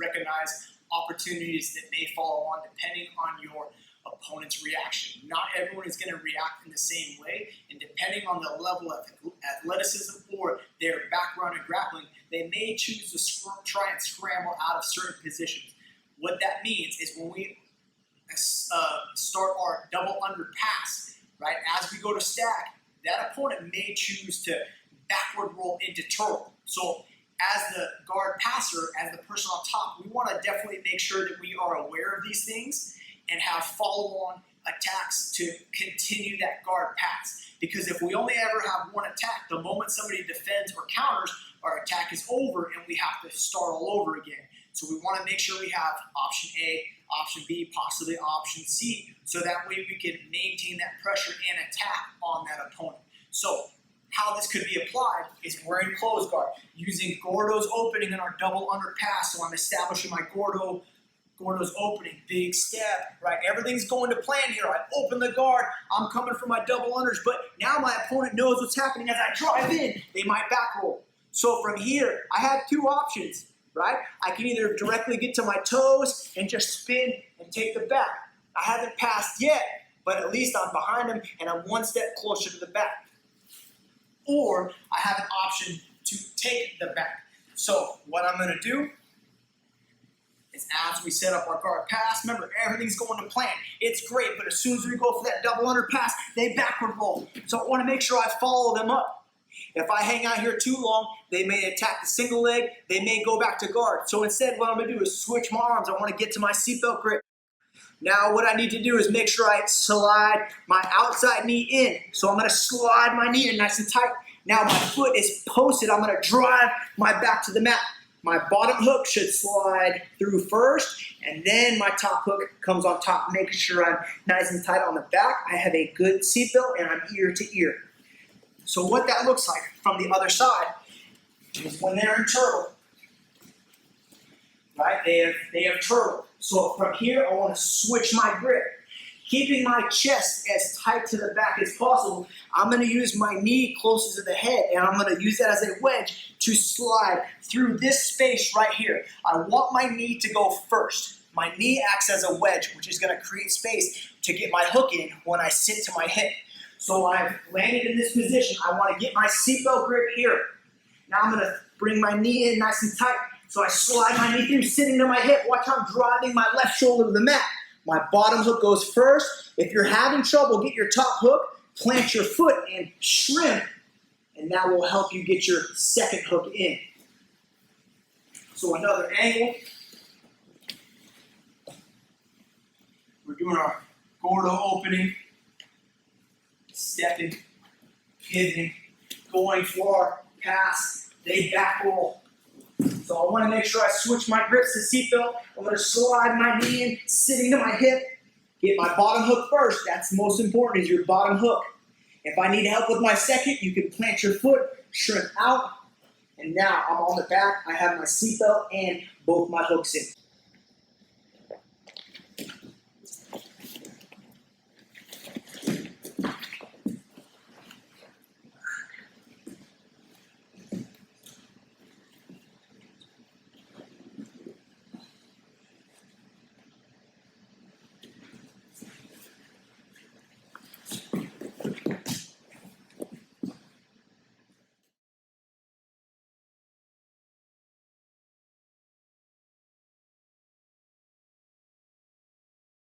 recognize opportunities that may follow on depending on your opponent's reaction. Not everyone is going to react in the same way, and depending on the level of athleticism or their background in grappling, they may choose to try and scramble out of certain positions. What that means is when we start our double under pass, right, as we go to stack, that opponent may choose to backward roll into turtle. So as the guard passer, as the person on top, we want to definitely make sure that we are aware of these things and have follow-on attacks to continue that guard pass. Because if we only ever have one attack, the moment somebody defends or counters, our attack is over and we have to start all over again. So we want to make sure we have option A, option B, possibly option C, so that way we can maintain that pressure and attack on that opponent. So how this could be applied is we're in close guard, using Gordo's opening in our double under pass. So I'm establishing my Gordo's opening, big step, right? Everything's going to plan here. I open the guard, I'm coming for my double unders, but now my opponent knows what's happening. As I drive in, they might back roll. So from here, I have two options, right? I can either directly get to my toes and just spin and take the back. I haven't passed yet, but at least I'm behind him and I'm one step closer to the back. Or I have an option to take the back. So what I'm going to do is, as we set up our guard pass, remember, everything's going to plan. It's great, but as soon as we go for that double under pass, they backward roll. So I want to make sure I follow them up. If I hang out here too long, they may attack the single leg, they may go back to guard. So instead, what I'm going to do is switch my arms. I want to get to my seatbelt grip. Now what I need to do is make sure I slide my outside knee in. So I'm going to slide my knee in nice and tight. Now my foot is posted. I'm going to drive my back to the mat. My bottom hook should slide through first, and then my top hook comes on top, making sure I'm nice and tight on the back. I have a good seatbelt, and I'm ear to ear. So what that looks like from the other side is when they're in turtle, right? They have turtle. So from here, I want to switch my grip. Keeping my chest as tight to the back as possible, I'm going to use my knee closer to the head, and I'm going to use that as a wedge to slide through this space right here. I want my knee to go first. My knee acts as a wedge, which is going to create space to get my hook in when I sit to my hip. So I've landed in this position. I want to get my seatbelt grip here. Now I'm going to bring my knee in nice and tight. So I slide my knee through, sitting to my hip. Watch how I'm driving my left shoulder to the mat. My bottom hook goes first. If you're having trouble, get your top hook, plant your foot, and shrimp, and that will help you get your second hook in. So another angle. We're doing our Gordo opening, stepping, pivoting, going for our pass. They back roll. So I want to make sure I switch my grips to seatbelt. I'm going to slide my knee in, sitting to my hip. Get my bottom hook first. That's most important, is your bottom hook. If I need help with my second, you can plant your foot, shrimp out, and now I'm on the back. I have my seatbelt and both my hooks in.